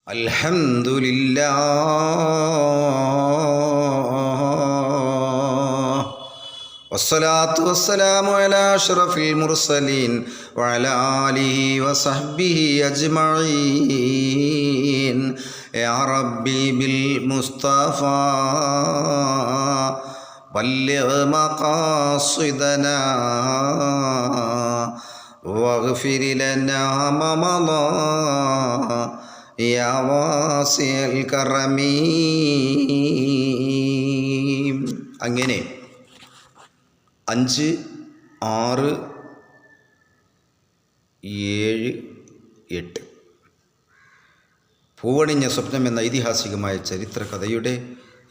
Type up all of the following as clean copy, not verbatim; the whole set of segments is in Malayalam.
അൽഹംദുലില്ലാഹ് വസ്സലാത്തു വസ്സലാമു അലാ അഷ്റഫിൽ മുർസലീൻ വഅലാ ആലിഹി വസഹ്ബിഹി അജ്മഈൻ. യാ റബ്ബി ബിൽ മുസ്തഫാ ബല്ലിഗ് മഖാസിദനാ വഗ്ഫിർ ലനാ മാ മളാ യാ വാസിഅൽ കറമീ. അങ്ങനെ 5, 6, 7, 8 പൂവണിഞ്ഞ സ്വപ്നം എന്ന ഐതിഹാസികമായ ചരിത്ര കഥയുടെ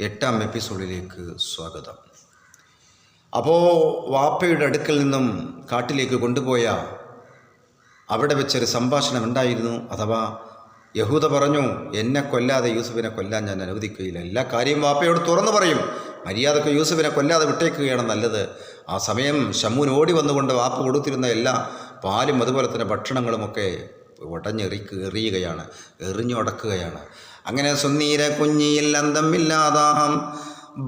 8ാം എപ്പിസോഡിലേക്ക് സ്വാഗതം. അപ്പോൾ വാപ്പയുടെ അടുക്കൽ നിന്നും കാട്ടിലേക്ക് കൊണ്ടുപോയ അവിടെ വെച്ചൊരു സംഭാഷണം ഉണ്ടായിരുന്നു. അഥവാ യഹൂദ പറഞ്ഞു, എന്നെ കൊല്ലാതെ യൂസുഫിനെ കൊല്ലാൻ ഞാൻ അനുവദിക്കുകയില്ല. എല്ലാ കാര്യവും വാപ്പയോട് തുറന്നു പറയും. മര്യാദക്ക് യൂസുഫിനെ കൊല്ലാതെ വിട്ടേക്കുകയാണ് നല്ലത്. ആ സമയം ശമ്മൂൻ ഓടി വന്നുകൊണ്ട് വാപ്പ കൊടുത്തിരുന്ന എല്ലാ പാലും അതുപോലെ തന്നെ ഭക്ഷണങ്ങളുമൊക്കെ എറിയുകയാണ്, എറിഞ്ഞുടക്കുകയാണ്. അങ്ങനെ സുന്നീര കുഞ്ഞിയിൽ അന്തമില്ലാതാം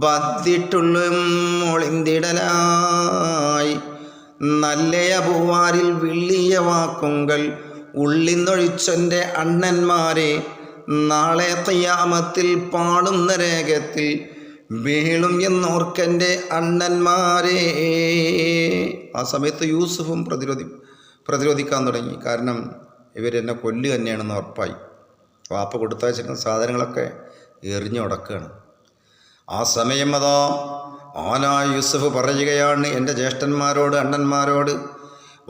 ബദ്ദിട്ടുള്ളും ഒളിന്തിടലായി നല്ലയ പൂവാരിൽ വിള്ളിയ വാക്കുങ്കൾ ഉള്ളിന്നൊഴിച്ചെൻ്റെ അണ്ണന്മാരെ നാളെ ഖിയാമത്തിൽ പാടുന്ന രേഖത്തിൽ വീളും എന്നോർക്കെൻ്റെ അണ്ണന്മാരെ. ആ സമയത്ത് യൂസുഫും പ്രതിരോധിക്കാൻ തുടങ്ങി. കാരണം ഇവരെന്നെ കൊല്ലുക തന്നെയാണെന്ന് ഉറപ്പായി. വാപ്പ കൊടുത്തയച്ചിരുന്ന സാധനങ്ങളൊക്കെ എറിഞ്ഞുടക്കുകയാണ്. ആ സമയം അതാ ആനായ യൂസുഫ് പറയുകയാണ് എൻ്റെ ജ്യേഷ്ഠന്മാരോട്, അണ്ണന്മാരോട്,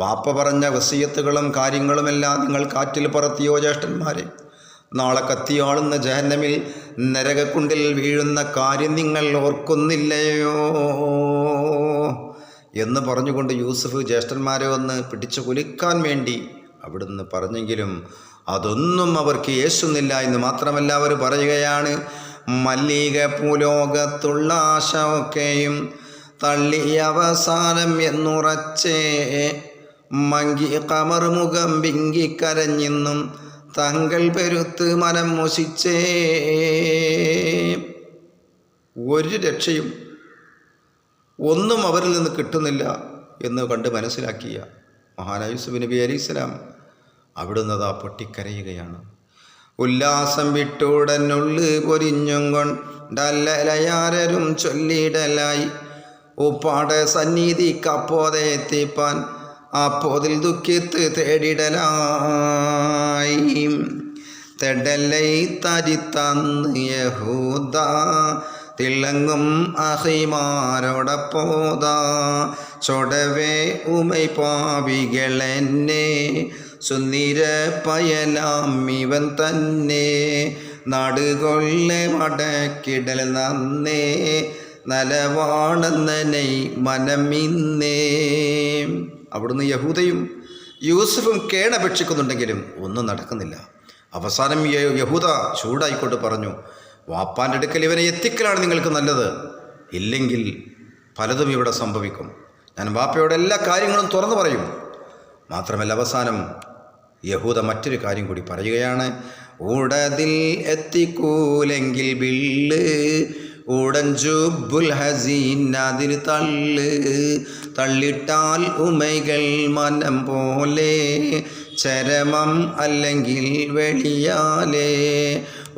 വാപ്പ പറഞ്ഞ വസിയത്തുകളും കാര്യങ്ങളുമെല്ലാം നിങ്ങൾ കാറ്റിൽ പറത്തിയോ ജ്യേഷ്ഠന്മാരെ? നാളെ കത്തിയാളുന്ന ജഹന്നമിൽ നരകക്കുണ്ടിൽ വീഴുന്ന കാര്യം നിങ്ങൾ ഓർക്കുന്നില്ലയോ എന്ന് പറഞ്ഞുകൊണ്ട് യൂസുഫ് ജ്യേഷ്ഠന്മാരെ ഒന്ന് പിടിച്ചു കുലുക്കാൻ വേണ്ടി അവിടുന്ന് പറഞ്ഞെങ്കിലും അതൊന്നും അവർക്ക് യേശുന്നില്ല എന്ന് മാത്രമല്ല അവർ പറയുകയാണ്, മല്ലിക ഭൂലോകത്തുള്ള ആശ ഒക്കെയും തള്ളി അവസാനം എന്നുറച്ചേ മങ്കി കമർ മുഖം വിങ്കിക്കരഞ്ഞെന്നും തങ്ങൾ പെരുത്ത് മനം മോശിച്ചേ. ഒരു രക്ഷയും ഒന്നും അവരിൽ നിന്ന് കിട്ടുന്നില്ല എന്ന് കണ്ട് മനസ്സിലാക്കിയ മഹാനായ യൂസുഫ് നബി അലൈഹിസ്സലാം അവിടുന്ന് അതാ പൊട്ടിക്കരയുകയാണ്. ഉല്ലാസം വിട്ടുടനുള്ളു പൊരിഞ്ഞും കൊണ്ടല്ലയാരും ചൊല്ലിടലായി ഉപ്പാടെ സന്നിധി കപ്പോതെ എത്തിപ്പാൻ അപ്പോതിൽ ദുഃഖിത്ത് തേടിടലായി തെടലൈ തരിത്തന്ന് യഹൂദ തിളങ്ങും അഹിമാരോടപ്പോതാ ചൊടവേ ഉമൈ പാവികളെന്നെ സുന്ദര പയലാം ഇവൻ തന്നെ നാടുകൊള്ളെ മടക്കിടൽ നന്നേ നലവാണെന്നനെ മനമിന്നേ. അവിടുന്ന് യഹൂദയും യൂസുഫും കേണപേക്ഷിക്കുന്നുണ്ടെങ്കിലും ഒന്നും നടക്കുന്നില്ല. അവസാനം യഹൂദ ചൂടായിക്കൊണ്ട് പറഞ്ഞു, വാപ്പാൻ്റെ അടുക്കൽ ഇവനെ എത്തിക്കലാണ് നിങ്ങൾക്ക് നല്ലത്, ഇല്ലെങ്കിൽ പലതും ഇവിടെ സംഭവിക്കും. ഞാൻ വാപ്പയോട് എല്ലാ കാര്യങ്ങളും തുറന്നു പറയും. മാത്രമല്ല അവസാനം യഹൂദ മറ്റൊരു കാര്യം കൂടി പറയുകയാണ്, ഉടതിൽ എത്തിക്കൂലെങ്കിൽ ബില്ല് ഉടഞ്ചുബുൽ ഹസീൻ അതിൽ തള്ളിട്ടാൽ ഉമൈകൾ മനം പോലെ ചരമം അല്ലെങ്കിൽ വെളിയാലേ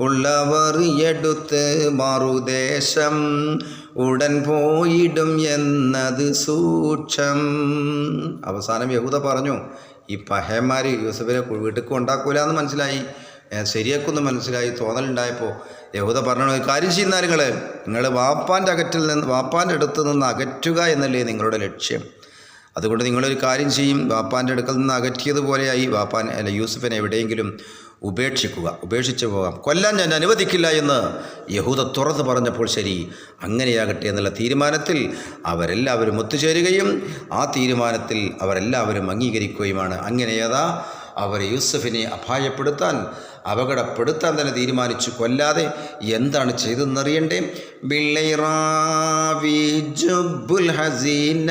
ഉള്ളവർ എടുത്ത് മറുദേശം ഉടൻ പോയിടും എന്നത് സൂക്ഷം. അവസാനം യഹൂദ പറഞ്ഞു, ഈ പഹയന്മാർ യൂസുഫിനെ വീട്ടിൽ കൊണ്ടാക്കൂല എന്ന് മനസ്സിലായി, ശരിയാക്കുമെന്ന് മനസ്സിലായി. തോന്നലുണ്ടായപ്പോൾ യഹൂദ പറഞ്ഞു, കാര്യം ചെയ്യുന്ന നിങ്ങൾ വാപ്പാൻ്റെ അടുത്ത് നിന്ന് അകറ്റുക എന്നല്ലേ നിങ്ങളുടെ ലക്ഷ്യം. അതുകൊണ്ട് നിങ്ങളൊരു കാര്യം ചെയ്യും, വാപ്പാൻ്റെ അടുക്കൽ നിന്ന് അകറ്റിയതുപോലെയായി യൂസുഫിനെ എവിടെയെങ്കിലും ഉപേക്ഷിച്ചു പോകാം, കൊല്ലാൻ ഞാൻ അനുവദിക്കില്ല എന്ന് യഹൂദ തുറന്ന് പറഞ്ഞപ്പോൾ ശരി അങ്ങനെയാകട്ടെ എന്നുള്ള തീരുമാനത്തിൽ അവരെല്ലാവരും ഒത്തുചേരുകയും ആ തീരുമാനത്തിൽ അവരെല്ലാവരും അംഗീകരിക്കുകയുമാണ്. അങ്ങനെയതാ അവർ യൂസുഫിനെ അപായപ്പെടുത്താൻ അപകടപ്പെടുത്താൻ തന്നെ തീരുമാനിച്ചു. കൊല്ലാതെ എന്താണ് ചെയ്തെന്നറിയണ്ടേ? ബിള്ളൈറാവി ജുബുൽ ഹസീന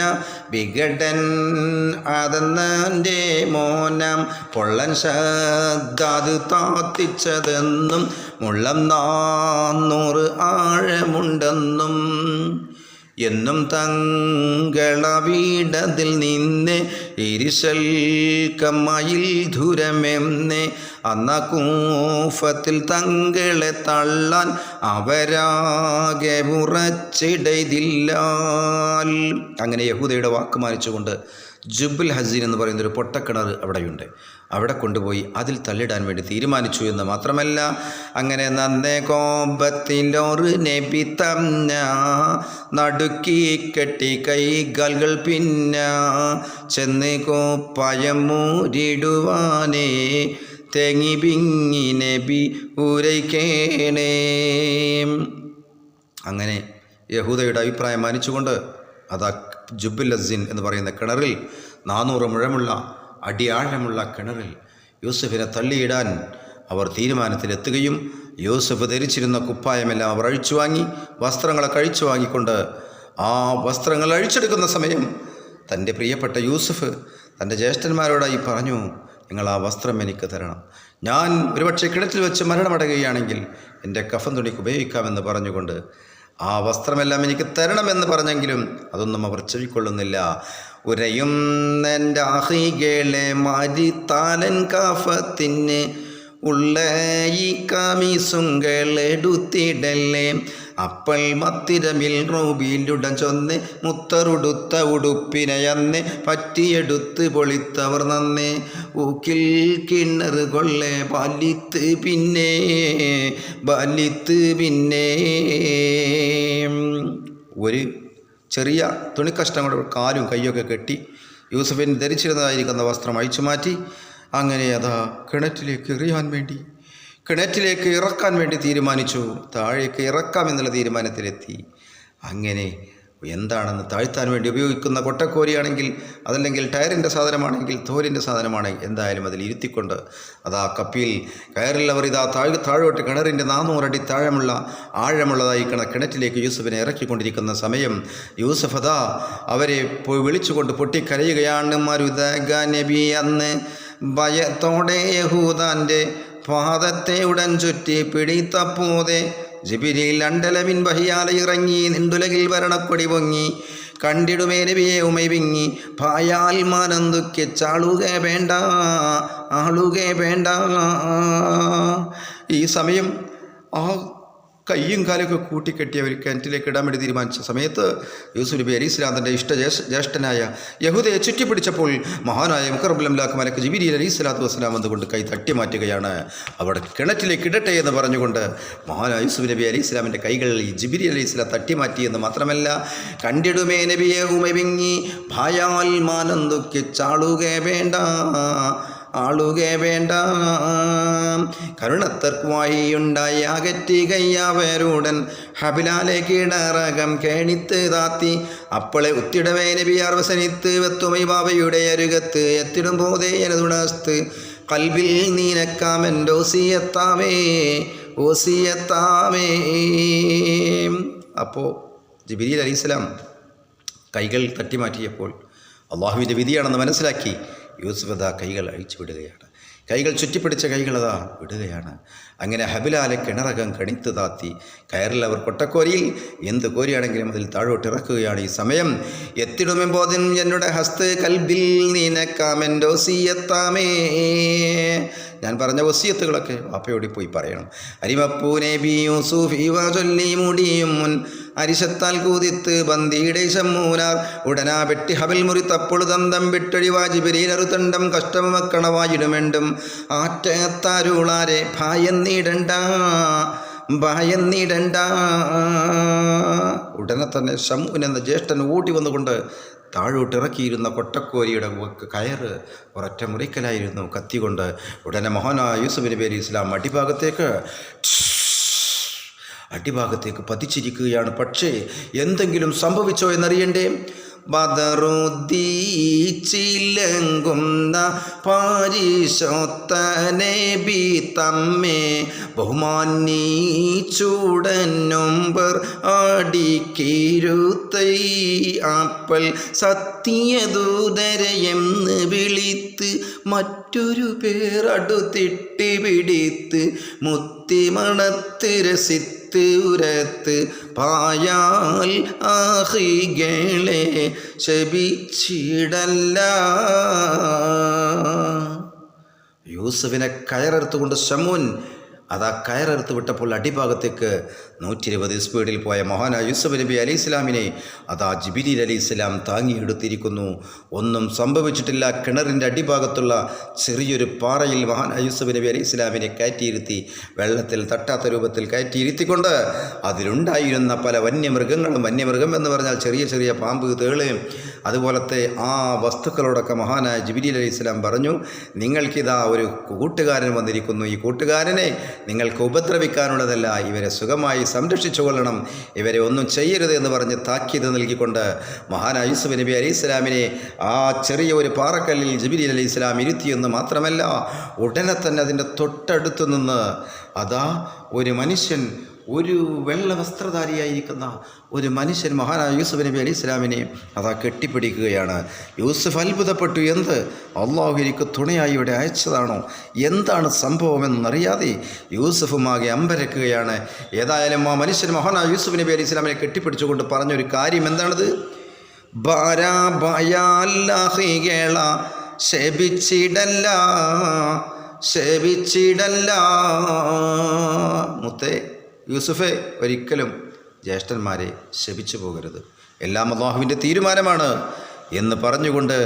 വികടൻ അതെന്നെ മോനം പൊള്ളൻ ശബ്ദാത് താത്തിച്ചതെന്നും മുള്ളം 400 ആഴമുണ്ടെന്നും എന്നും തങ്ങളവീടതിൽ നിന്ന് ഇരിശൽ കമ്മയിൽ ദൂരമെന്ന് അന്ന കൂഫത്തിൽ തങ്ങളെ തള്ളാൻ അവരാകെ ഉറച്ചിടയില്ലാൽ. അങ്ങനെ യഹൂദയുടെ വാക്ക് മാനിച്ചുകൊണ്ട് ജുബുൽ ഹസീൻ എന്ന് പറയുന്നൊരു പൊട്ടക്കിണർ അവിടെയുണ്ട്. അവിടെ കൊണ്ടുപോയി അതിൽ തള്ളിടാൻ വേണ്ടി തീരുമാനിച്ചു എന്ന് മാത്രമല്ല, അങ്ങനെ നന്നേ കോപത്തിലൊരു നബി തന്ന നടുക്കി കെട്ടി കൈകാലുകൾ പിന്ന ചെന്ന് കോപ്പായം മൂരിടുവാനേ തേങ്ങി പിങ്ങി നബി ഊരയ്ക്കേണേ. അങ്ങനെ യഹൂദയുടെ അഭിപ്രായം മാനിച്ചുകൊണ്ട് അതാ ജുബുൽ ഹസീൻ എന്ന് പറയുന്ന കിണറിൽ 400 മുഴമുള്ള അടിയാഴമുള്ള കിണറിൽ യൂസഫിനെ തള്ളിയിടാൻ അവർ തീരുമാനത്തിലെത്തുകയും യൂസഫ് ധരിച്ചിരുന്ന കുപ്പായമെല്ലാം അവർ അഴിച്ചു വാങ്ങി, വസ്ത്രങ്ങളൊക്കെ അഴിച്ചു വാങ്ങിക്കൊണ്ട് ആ വസ്ത്രങ്ങൾ അഴിച്ചെടുക്കുന്ന സമയം തൻ്റെ പ്രിയപ്പെട്ട യൂസഫ് തൻ്റെ ജ്യേഷ്ഠന്മാരോടായി പറഞ്ഞു, നിങ്ങൾ ആ വസ്ത്രം എനിക്ക് തരണം. ഞാൻ ഒരുപക്ഷെ കിണറ്റിൽ വെച്ച് മരണമടയുകയാണെങ്കിൽ എൻ്റെ കഫൻ തുണിക്ക് ഉപയോഗിക്കാമെന്ന് പറഞ്ഞുകൊണ്ട് ആ വസ്ത്രമെല്ലാം എനിക്ക് തരണമെന്ന് പറഞ്ഞെങ്കിലും അതൊന്നും അവർ ചെവിക്കൊള്ളുന്നില്ല. ഉരയും എൻ്റെ അഹികളെ മാരിത്താലൻ കഫത്തിന് ഉള്ള ഈ കമീസുകളെടുത്തിടല്ലേ. അപ്പോൾ മത്തിരമിൽ റൂബിയിലുടൻ ചൊന്ന് മുത്തറുടുത്ത ഉടുപ്പിനെയന്ന് പറ്റിയെടുത്ത് പൊളിത്തവർ നന്നേ ഊക്കിൽ കിണറ് കൊള്ളെ ബാലിത്ത് പിന്നെ ഒരു ചെറിയ തുണിക്കഷ്ണങ്ങളുടെ കാലും കൈയൊക്കെ കെട്ടി യൂസഫിന് ധരിച്ചിരുന്നതായിരിക്കുന്ന വസ്ത്രം അഴിച്ചു മാറ്റി അങ്ങനെ അതാ കിണറ്റിലേക്ക് ഇറക്കാൻ വേണ്ടി തീരുമാനിച്ചു. താഴേക്ക് ഇറക്കാമെന്നുള്ള തീരുമാനത്തിലെത്തി. അങ്ങനെ എന്താണെന്ന് താഴ്ത്താൻ വേണ്ടി ഉപയോഗിക്കുന്ന കൊട്ടക്കോരിയാണെങ്കിൽ അതല്ലെങ്കിൽ ടയറിൻ്റെ സാധനമാണെങ്കിൽ തോലിൻ്റെ സാധനമാണെങ്കിൽ എന്തായാലും അതിൽ ഇരുത്തിക്കൊണ്ട് അതാ കപ്പിയിൽ കയറിലവർ ഇതാ താഴോട്ട് കിണറിൻ്റെ 400 അടി ആഴമുള്ളതായി കിണറ്റിലേക്ക് യൂസഫിനെ ഇറക്കിക്കൊണ്ടിരിക്കുന്ന സമയം യൂസഫ് അതാ അവരെ പോയി വിളിച്ചുകൊണ്ട് പൊട്ടിക്കരയുകയാണ്. മരുദഗ നബി അന്ന് ഭയത്തോടെ യഹൂദാൻ്റെ പാദത്തെ ഉടൻ ചുറ്റി പിടിത്തപ്പോതെ ജിബിരിൽ അണ്ടലമിൻ ബഹിയാലെ ഇറങ്ങി നിണ്ടുലകിൽ ഭരണക്കൊടി പൊങ്ങി കണ്ടിടുമേ നബിയെ ഉമൈ വിങ്ങി പായാൽ മാനം ദുഃഖിച്ചാളുകെ വേണ്ട. ഈ സമയം ആ കയ്യും കാലൊക്കെ കൂട്ടിക്കെട്ടി അവർ കിണറ്റിലേക്ക് ഇടാൻ വേണ്ടി തീരുമാനിച്ച സമയത്ത് യൂസുഫ് നബി അലൈഹിസ്സലാം തൻ്റെ ജ്യേഷ്ഠനായ യഹൂദയെ ചുറ്റിപ്പിടിച്ചപ്പോൾ മഹാനായ മുഖറബുലംലാക്ക് മലക്ക് ജിബിരിൽ അലൈഹിസ്സലാത്തു വസ്സലാം വന്നുകൊണ്ട് കൈ തട്ടി മാറ്റുകയാണ്. അവിടെ കിണറ്റിലേക്ക് ഇടട്ടെ എന്ന് പറഞ്ഞുകൊണ്ട് മഹാനായ യൂസുഫ് നബി അലൈഹിസ്സലാമിൻ്റെ കൈകളിൽ ജിബിരിൽ അലൈഹിസ്സലാം തട്ടി മാറ്റിയെന്ന് മാത്രമല്ല, കണ്ടിടുമേ നബിയെ ഉമവിങ്ങി ഭായാൽ മാനം ദുഃഖിച്ചാളുകെ വേണ്ട. കരുണത്തർക്കുമായി ഉണ്ടായി അകറ്റുകയ്യാവരുടൻ ഹബിലാലെ കീടറകം കേണിത്ത് താത്തി അപ്പളെ ഉത്തിടവേ നബിയാർ വസനിത്ത് വെത്തുമൈ ബാബയുടെ അരുകത്ത് എത്തിടും പോതേ എനതുണസ്ത് കൽബിൽ നീനക്കാമെൻ്റെ ഓസിയത്താമേ. അപ്പോൾ ജിബ്രീൽ അലൈഹിസ്സലാം കൈകൾ തട്ടിമാറ്റിയപ്പോൾ അള്ളാഹുവിൻ്റെ വിധിയാണെന്ന് മനസ്സിലാക്കി യൂസുഫ് അതാ കൈകൾ അഴിച്ചു വിടുകയാണ്. കൈകൾ ചുറ്റിപ്പിടിച്ച കൈകളതാ വിടുകയാണ്. അങ്ങനെ ഹബിലാലെ കിണറകം കണിത്ത് താത്തി കയറിൽ അവർ കൊട്ടക്കോരിയിൽ എന്ത് കോരിയാണെങ്കിലും അതിൽ താഴോട്ട് ഇറക്കുകയാണ്. ഈ സമയം എത്തിടുമ്പോതിൻ എന്നുടെ ഹസ്ത് കൽബിൽ നീനക്കാമെൻ്റെ ഓസിയത്താമേ. ഞാൻ പറഞ്ഞ വസിയത്തുകളൊക്കെ വാപ്പയോടി പോയി പറയണം. അരിമപ്പൂനെ ബി യൂസുഫ് ഇവ ചൊല്ലി മുടിയും മുൻ അരിശത്താൽ കൂതിത്ത് ബന്ദിയുടെ ശമ്മൂനാർ ഉടനാ വെട്ടി ഹബിൽ മുറി തപ്പൊളു തന്തം വിട്ടൊഴിവാ ജിബിരീലറുതണ്ടം കഷ്ടമക്കണവായിടുമെണ്ടും ആറ്റത്താരുളാരെ ഭയന്നിടണ്ട. ഉടനെ തന്നെ ശമ്മൂൻ എന്ന ജ്യേഷ്ഠൻ ഓടി വന്നുകൊണ്ട് താഴോട്ട് ഇറക്കിയിരുന്ന കൊട്ടക്കോരിയുടെ കയറ് ഒരൊറ്റ മുറിക്കലായിരുന്നു കത്തികൊണ്ട്. ഉടനെ മഹാനായ യൂസുഫ് നബി അലൈഹിസ്സലാം അടിഭാഗത്തേക്ക് പതിച്ചിരിക്കുകയാണ്. പക്ഷേ എന്തെങ്കിലും സംഭവിച്ചോ എന്നറിയണ്ടേ? ബദറുദ്ദീച്ചിലങ്കുന്ന പാരിശോത്തനെ ബി തമ്മേ ബഹുമാനീച്ചുടനുംബർ ആടിക്കീരുത്തൈ ആപ്പൽ സത്യദൂതരയെന്ന് വിളിത്ത് മറ്റൊരു പേർ അടുത്തിട്ട് പിടിത്ത് മുത്തിമണത്ത് രസിത്ത് ഉരത്ത് പായാൽ ആഹികളെ ശപിച്ചിടല്ല. യൂസഫിനെ കയറെടുത്തുകൊണ്ട് ശമൂൻ അതാ കയറെടുത്ത് വിട്ടപ്പോൾ അടിഭാഗത്തേക്ക് 120 സ്പീഡിൽ പോയ മഹാനായ യൂസഫ് നബി അലൈഹി ഇസ്ലാമിനെ അതാ ജിബ്രീൽ അലൈഹി ഇസ്ലാം താങ്ങിയെടുത്തിരിക്കുന്നു. ഒന്നും സംഭവിച്ചിട്ടില്ല. കിണറിൻ്റെ അടിഭാഗത്തുള്ള ചെറിയൊരു പാറയിൽ മഹാനായ യൂസഫ് നബി അലൈഹി ഇസ്ലാമിനെ കയറ്റിയിരുത്തി, വെള്ളത്തിൽ തട്ടാത്ത രൂപത്തിൽ കയറ്റിയിരുത്തിക്കൊണ്ട് അതിലുണ്ടായിരുന്ന പല വന്യമൃഗങ്ങളും, വന്യമൃഗം എന്ന് പറഞ്ഞാൽ ചെറിയ ചെറിയ പാമ്പ്, തേളയും അതുപോലത്തെ ആ വസ്തുക്കളോടൊക്കെ മഹാനായ ജിബ്രീൽ അലൈഹി ഇസ്ലാം പറഞ്ഞു, നിങ്ങൾക്കിതാ ഒരു കൂട്ടുകാരൻ വന്നിരിക്കുന്നു. ഈ കൂട്ടുകാരനെ നിങ്ങൾക്ക് ഉപദ്രവിക്കാനുള്ളതല്ല, ഇവരെ സുഖമായി സംരക്ഷിച്ചു കൊള്ളണം, ഇവരെ ഒന്നും ചെയ്യരുത് എന്ന് പറഞ്ഞ് താക്കീത് നൽകിക്കൊണ്ട് മഹാനായ യൂസുഫ് നബി അലൈഹി ഇസ്ലാമിനെ ആ ചെറിയ ഒരു പാറക്കല്ലിൽ ജിബ്രീൽ അലൈഹി ഇസ്ലാം ഇരുത്തിയെന്ന് മാത്രമല്ല, ഉടനെ തന്നെ അതിൻ്റെ തൊട്ടടുത്ത് നിന്ന് അതാ ഒരു മനുഷ്യൻ, ഒരു വെള്ള വസ്ത്രധാരിയായിരിക്കുന്ന ഒരു മനുഷ്യൻ മഹാനായ യൂസുഫ് നബി അലൈഹി ഇസ്ലാമിനെ അതാ കെട്ടിപ്പിടിക്കുകയാണ്. യൂസുഫ് അത്ഭുതപ്പെട്ടു. എന്ത്, അള്ളാഹു എനിക്ക് തുണയായി ഇവിടെ അയച്ചതാണോ, എന്താണ് സംഭവമെന്നറിയാതെ യൂസുഫുമാകെ അമ്പരക്കുകയാണ്. ഏതായാലും ആ മനുഷ്യൻ മഹാനായ യൂസുഫ് നബി അലൈഹി ഇസ്ലാമിനെ കെട്ടിപ്പിടിച്ചുകൊണ്ട് പറഞ്ഞൊരു കാര്യം എന്താണത്? ശപിച്ചിടല്ല മുത്തേ യൂസുഫെ, ഒരിക്കലും ജ്യേഷ്ഠന്മാരെ ശപിച്ചു പോകരുത്, എല്ലാം അല്ലാഹുവിൻ്റെ തീരുമാനമാണ് എന്ന് പറഞ്ഞുകൊണ്ട്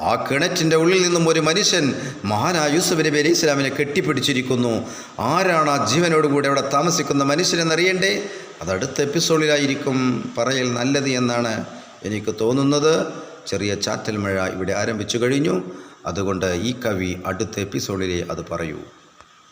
ആ കിണറ്റിൻ്റെ ഉള്ളിൽ നിന്നും ഒരു മനുഷ്യൻ മഹാനായ യൂസുഫ് നബി അലൈഹി ഇസ്ലാമിനെ കെട്ടിപ്പിടിച്ചിരിക്കുന്നു. ആരാണ് ആ ജീവനോടുകൂടി അവിടെ താമസിക്കുന്ന മനുഷ്യനെന്നറിയണ്ടേ? അതടുത്ത എപ്പിസോഡിലായിരിക്കും പറയൽ നല്ലത് എന്നാണ് എനിക്ക് തോന്നുന്നത്. ചെറിയ ചാറ്റൽ മഴ ഇവിടെ ആരംഭിച്ചു കഴിഞ്ഞു. അതുകൊണ്ട് ഈ കവി അടുത്ത എപ്പിസോഡിലെ അത് പറയൂ.